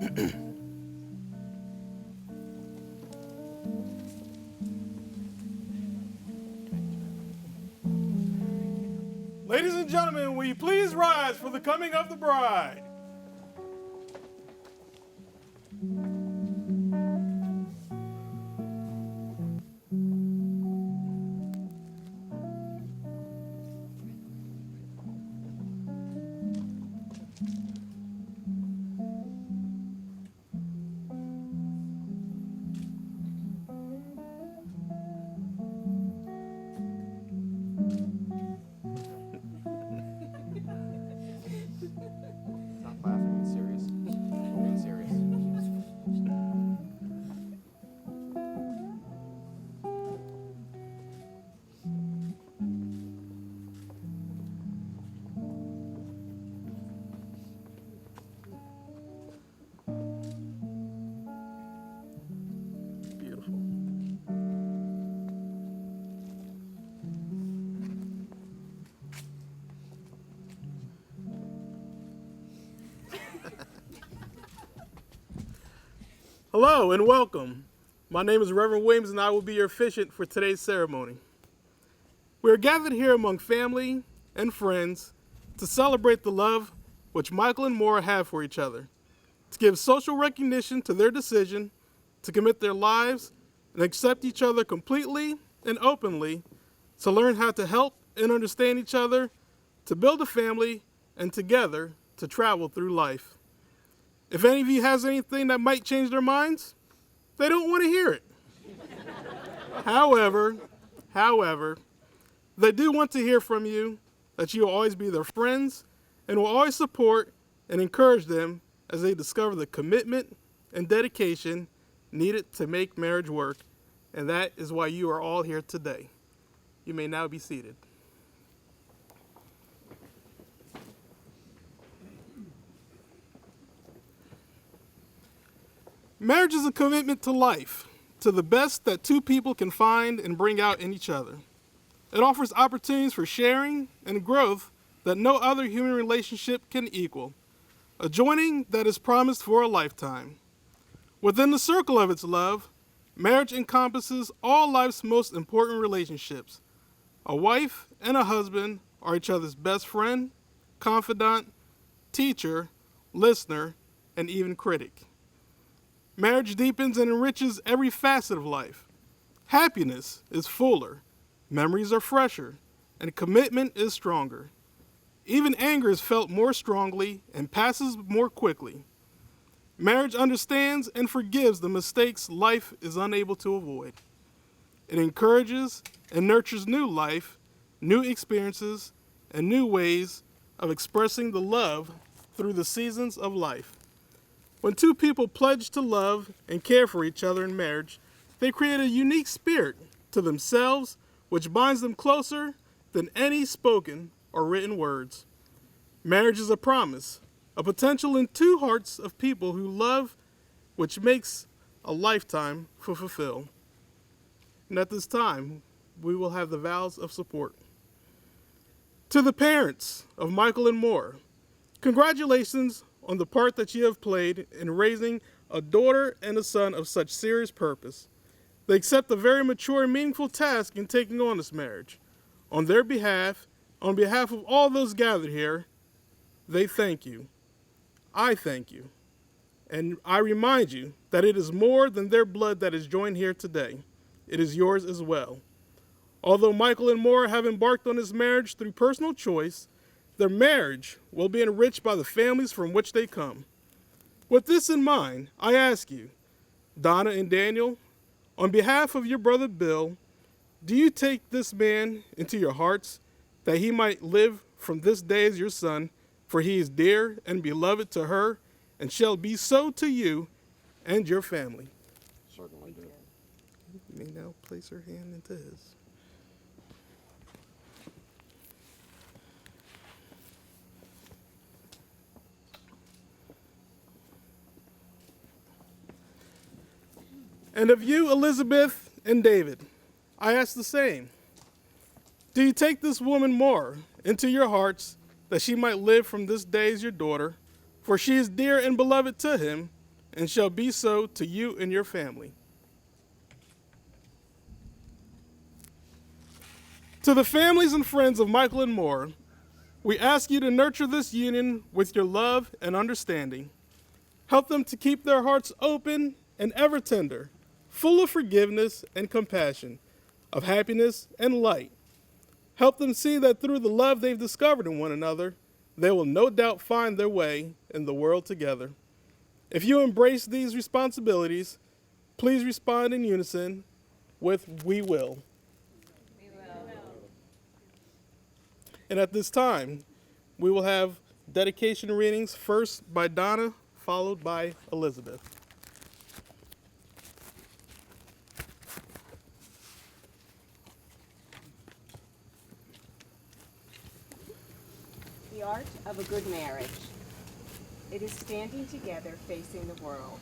Ladies and gentlemen, will you please rise for the coming of the bride? Not laughing, it's serious. We're being serious. Beautiful. Hello and welcome. My name is Reverend Williams and I will be your officiant for today's ceremony. We are gathered here among family and friends to celebrate the love which Michael and Moira have for each other, to give social recognition to their decision to commit their lives and accept each other completely and openly, to learn how to help and understand each other, to build a family, and together to travel through life. If any of you has anything that might change their minds, they don't want to hear it. However, they do want to hear from you that you will always be their friends and will always support and encourage them as they discover the commitment and dedication needed to make marriage work. And that is why you are all here today. You may now be seated. Marriage is a commitment to life, to the best that two people can find and bring out in each other. It offers opportunities for sharing and growth that no other human relationship can equal, a joining that is promised for a lifetime. Within the circle of its love, marriage encompasses all life's most important relationships. A wife and a husband are each other's best friend, confidant, teacher, listener, and even critic. Marriage deepens and enriches every facet of life. Happiness is fuller, memories are fresher, and commitment is stronger. Even anger is felt more strongly and passes more quickly. Marriage understands and forgives the mistakes life is unable to avoid. It encourages and nurtures new life, new experiences, and new ways of expressing the love through the seasons of life. When two people pledge to love and care for each other in marriage, they create a unique spirit to themselves which binds them closer than any spoken or written words. Marriage is a promise, a potential in two hearts of people who love, which makes a lifetime to fulfill. And at this time, we will have the vows of support. To the parents of Michael and Moira, congratulations on the part that you have played in raising a daughter and a son of such serious purpose. They accept a very mature and meaningful task in taking on this marriage. On their behalf, on behalf of all those gathered here, they thank you. I thank you. And I remind you that it is more than their blood that is joined here today. It is yours as well. Although Michael and Moira have embarked on this marriage through personal choice, their marriage will be enriched by the families from which they come. With this in mind, I ask you, Donna and Daniel, on behalf of your brother Bill, do you take this man into your hearts that he might live from this day as your son, for he is dear and beloved to her and shall be so to you and your family? Certainly do. You may now place her hand into his. And of you, Elizabeth and David, I ask the same. Do you take this woman Moira into your hearts that she might live from this day as your daughter, for she is dear and beloved to him, and shall be so to you and your family. To the families and friends of Michael and Moira, we ask you to nurture this union with your love and understanding. Help them to keep their hearts open and ever tender, full of forgiveness and compassion, of happiness and light. Help them see that through the love they've discovered in one another, they will no doubt find their way in the world together. If you embrace these responsibilities, please respond in unison with "we will." And at this time, we will have dedication readings, first by Donna, followed by Elizabeth. The art of a good marriage. It is standing together facing the world.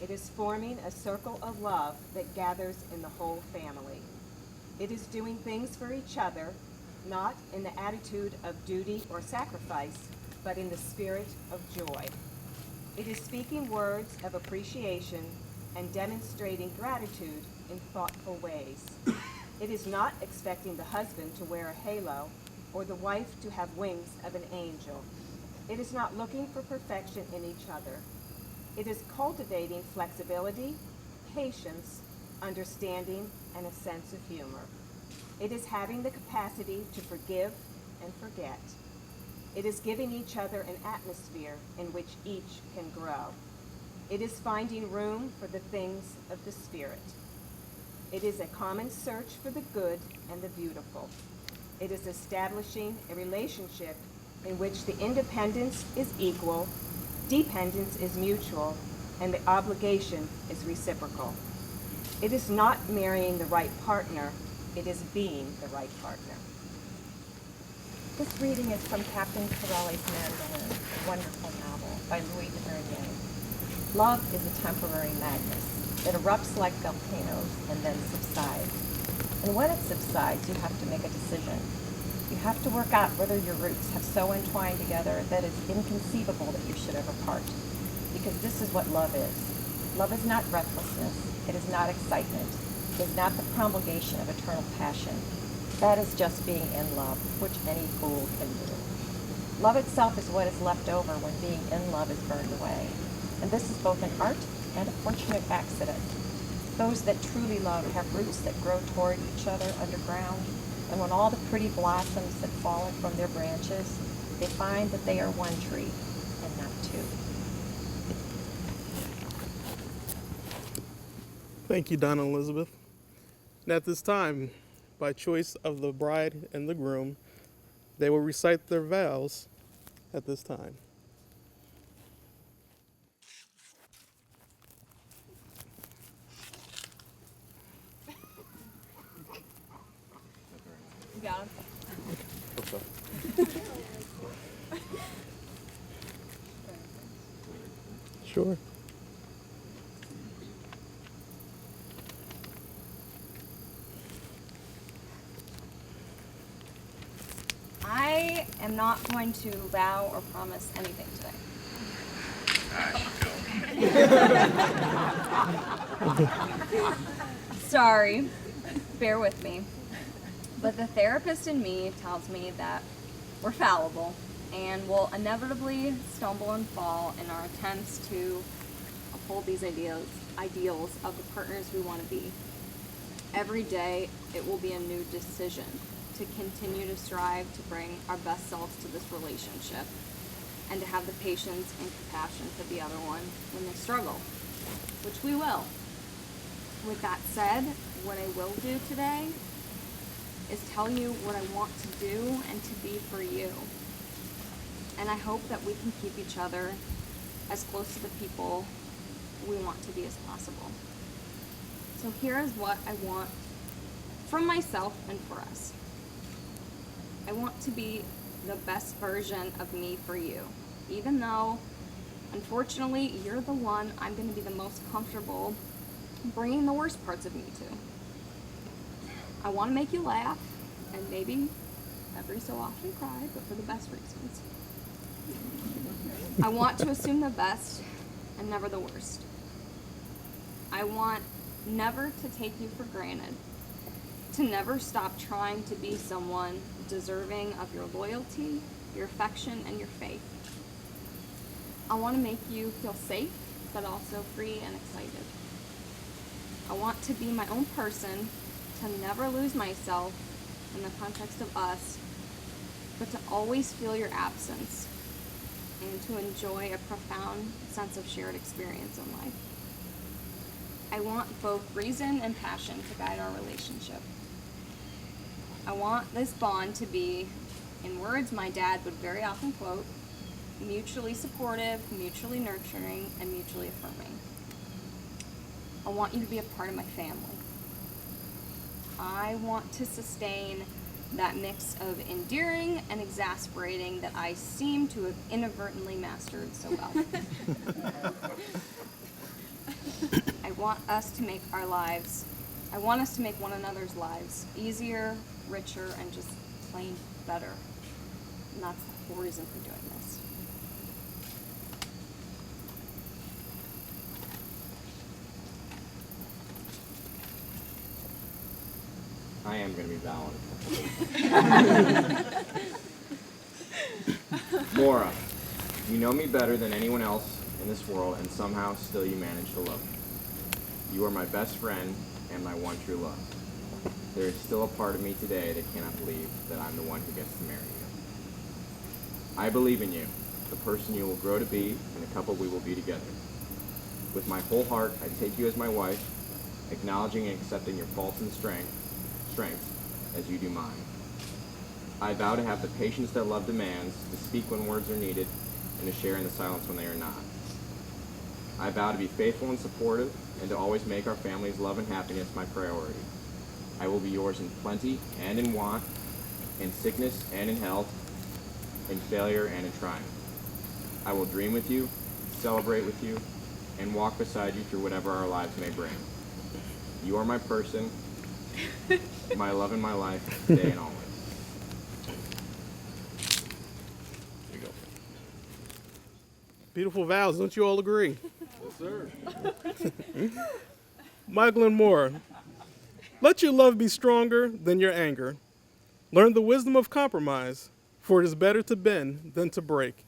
It is forming a circle of love that gathers in the whole family. It is doing things for each other, not in the attitude of duty or sacrifice, but in the spirit of joy. It is speaking words of appreciation and demonstrating gratitude in thoughtful ways. It is not expecting the husband to wear a halo or the wife to have wings of an angel. It is not looking for perfection in each other. It is cultivating flexibility, patience, understanding, and a sense of humor. It is having the capacity to forgive and forget. It is giving each other an atmosphere in which each can grow. It is finding room for the things of the Spirit. It is a common search for the good and the beautiful. It is establishing a relationship in which the independence is equal, dependence is mutual, and the obligation is reciprocal. It is not marrying the right partner, it is being the right partner. This reading is from Captain Corelli's Mandolin, a wonderful novel by Louis Perrier. Love is a temporary madness. It erupts like volcanoes and then subsides. And when it subsides, you have to make a decision. You have to work out whether your roots have so entwined together that it's inconceivable that you should ever part. Because this is what love is. Love is not breathlessness. It is not excitement. It is not the promulgation of eternal passion. That is just being in love, which any fool can do. Love itself is what is left over when being in love is burned away. And this is both an art and a fortunate accident. Those that truly love have roots that grow toward each other underground, and when all the pretty blossoms have fallen from their branches, they find that they are one tree and not two. Thank you, Donna and Elizabeth. And at this time, by choice of the bride and the groom, they will recite their vows at this time. You got him? Hope so. Sure. I am not going to vow or promise anything today. Sorry, bear with me. But the therapist in me tells me that we're fallible and will inevitably stumble and fall in our attempts to uphold these ideals of the partners we want to be. Every day, it will be a new decision to continue to strive to bring our best selves to this relationship and to have the patience and compassion for the other one when they struggle, which we will. With that said, what I will do today is tell you what I want to do and to be for you. And I hope that we can keep each other as close to the people we want to be as possible. So here is what I want from myself and for us. I want to be the best version of me for you, even though, unfortunately, you're the one I'm going to be the most comfortable bringing the worst parts of me to. I want to make you laugh, and maybe every so often cry, but for the best reasons. I want to assume the best and never the worst. I want never to take you for granted, to never stop trying to be someone deserving of your loyalty, your affection, and your faith. I want to make you feel safe, but also free and excited. I want to be my own person, to never lose myself in the context of us, but to always feel your absence and to enjoy a profound sense of shared experience in life. I want both reason and passion to guide our relationship. I want this bond to be, in words my dad would very often quote, mutually supportive, mutually nurturing, and mutually affirming. I want you to be a part of my family. I want to sustain that mix of endearing and exasperating that I seem to have inadvertently mastered so well. I want us to make one another's lives easier, richer, and just plain better. And that's the whole reason for doing this. I am going to be valid. Moira, you know me better than anyone else in this world, and somehow still you manage to love me. You are my best friend and my one true love. There is still a part of me today that cannot believe that I'm the one who gets to marry you. I believe in you, the person you will grow to be, and the couple we will be together. With my whole heart, I take you as my wife, acknowledging and accepting your faults and strengths as you do mine. I vow to have the patience that love demands, to speak when words are needed, and to share in the silence when they are not. I vow to be faithful and supportive, and to always make our family's love and happiness my priority. I will be yours in plenty and in want, in sickness and in health, in failure and in triumph. I will dream with you, celebrate with you, and walk beside you through whatever our lives may bring. You are my person, my love and my life, today and always. There you go. Beautiful vows, don't you all agree? Yes, sir. Michael and Moira, let your love be stronger than your anger. Learn the wisdom of compromise, for it is better to bend than to break.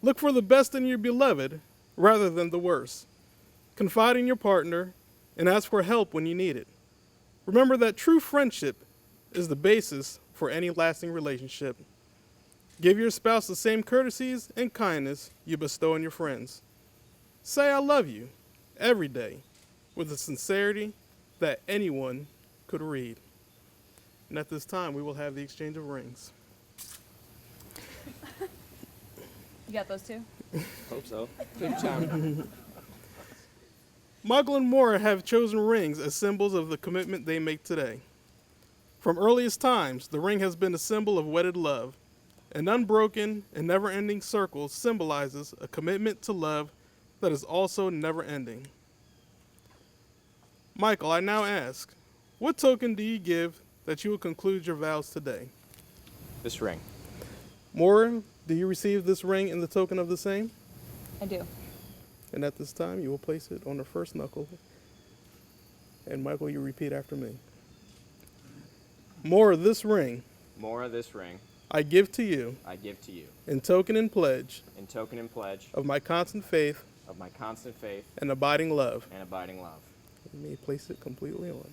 Look for the best in your beloved rather than the worst. Confide in your partner and ask for help when you need it. Remember that true friendship is the basis for any lasting relationship. Give your spouse the same courtesies and kindness you bestow on your friends. Say I love you every day with a sincerity that anyone could read. And at this time, we will have the exchange of rings. You got those two? Hope so. Good job. Michael and Moira have chosen rings as symbols of the commitment they make today. From earliest times, the ring has been a symbol of wedded love. An unbroken and never-ending circle symbolizes a commitment to love that is also never-ending. Michael, I now ask, what token do you give that you will conclude your vows today? This ring. Moira, do you receive this ring in the token of the same? I do. And at this time, you will place it on the first knuckle. And Michael, you repeat after me. Moira, this ring Moira, this ring I give to you I give to you, in token and pledge in token and pledge of my constant faith of my constant faith and abiding love. and abiding love. You may place it completely on.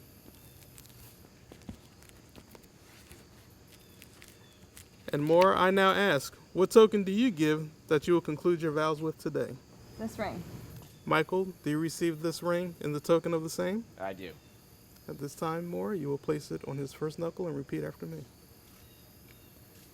And Moira, I now ask, what token do you give that you will conclude your vows with today? This ring. Michael, do you receive this ring in the token of the same? I do. At this time, Moira, you will place it on his first knuckle and repeat after me.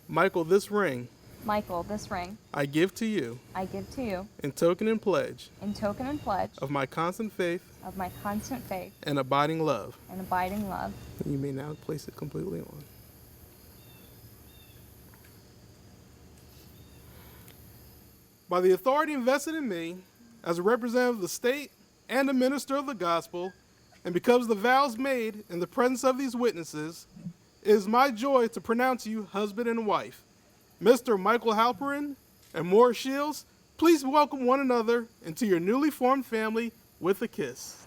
Michael, this ring Michael, this ring I give to you I give to you in token and pledge in token and pledge of my constant faith of my constant faith and abiding love. and abiding love. You may now place it completely on. By the authority invested in me as a representative of the state and a minister of the gospel, and because of the vows made in the presence of these witnesses, it is my joy to pronounce you husband and wife. Mr. Michael Halperin and Moira Shields, please welcome one another into your newly formed family with a kiss.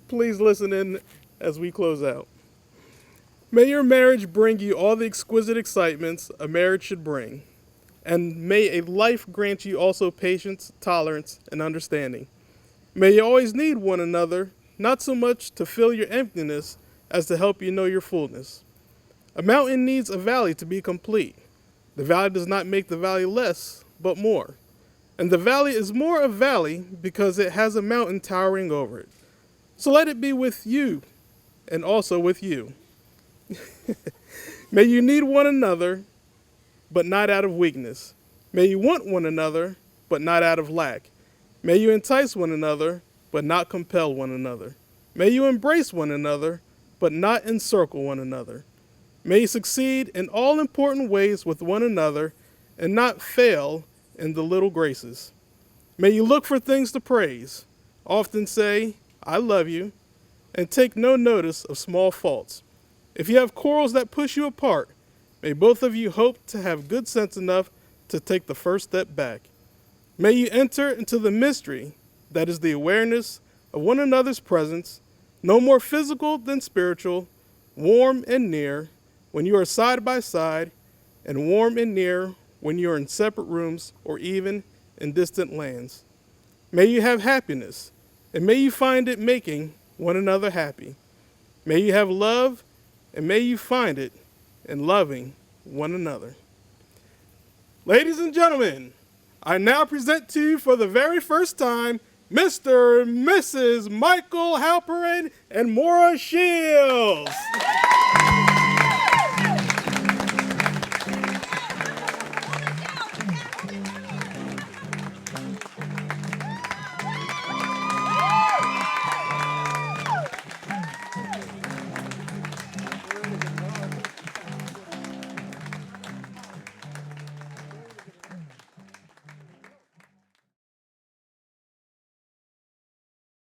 Please listen in as we close out. May your marriage bring you all the exquisite excitements a marriage should bring. And may a life grant you also patience, tolerance, and understanding. May you always need one another, not so much to fill your emptiness as to help you know your fullness. A mountain needs a valley to be complete. The valley does not make the valley less, but more. And the valley is more a valley because it has a mountain towering over it. So let it be with you and also with you. May you need one another, but not out of weakness. May you want one another, but not out of lack. May you entice one another, but not compel one another. May you embrace one another, but not encircle one another. May you succeed in all important ways with one another and not fail in the little graces. May you look for things to praise, often say, I love you, and take no notice of small faults. If you have quarrels that push you apart, may both of you hope to have good sense enough to take the first step back. May you enter into the mystery that is the awareness of one another's presence, no more physical than spiritual, warm and near when you are side by side, and warm and near when you are in separate rooms or even in distant lands. May you have happiness, and may you find it making one another happy. May you have love, and may you find it in loving one another. Ladies and gentlemen, I now present to you for the very first time Mr. and Mrs. Michael Halperin and Moira Shields.